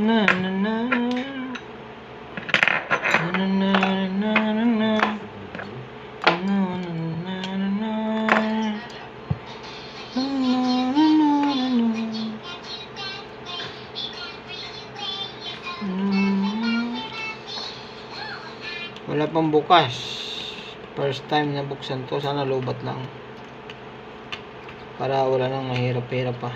Na na na. Na na na na na. Wala pang bukas. First time na buksan to. Sana lobat lang. Para wala nang mahirap-hirap pa.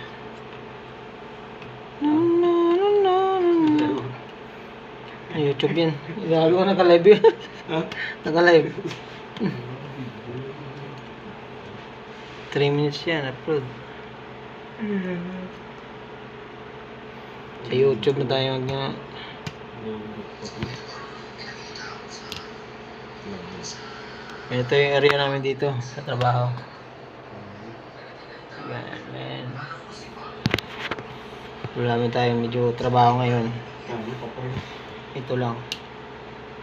YouTube yan. Gago, naka-live yun. Naka-live. 3 minutes yan, upload. Sa YouTube na tayo mag ito yung area namin dito sa trabaho. Yan. Wala namin tayo medyo trabaho ngayon. Ito lang.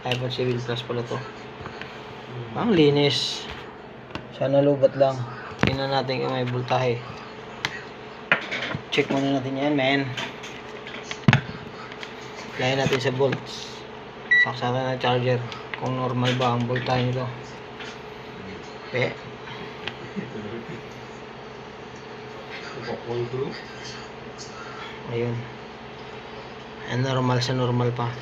iPhone 7 Plus pala to. Ang linis. Sana lubat lang. Tingnan natin kung may voltahe. Check muna natin yan, men. Lagyan natin sa volts. Saksakan ng charger. Kung normal ba ang voltahe nito. Okay. Ayun. Ang normal sa normal pa.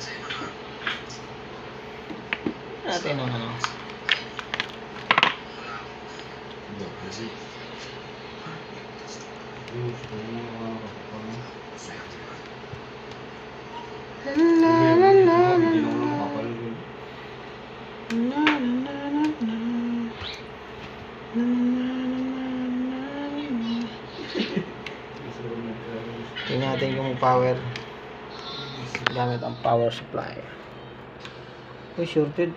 Natin ang ano. Tingnan natin yung power gamit ang power supply. Uy, shorted.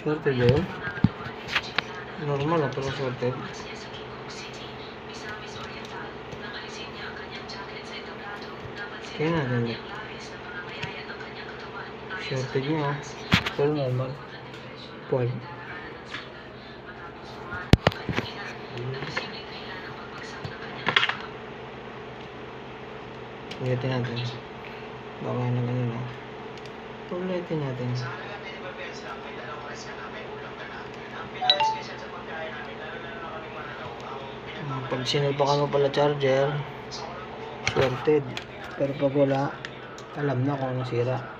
Shorted ba yun? Normal na pero shorted. Tingnan natin. Shorted niya. Pero normal. Point. Ulitin natin. Baka na ganun o. Ulitin natin. Pag sinulpakan mo pala charger, shorted. Pero pag wala, alam na kung anong sira.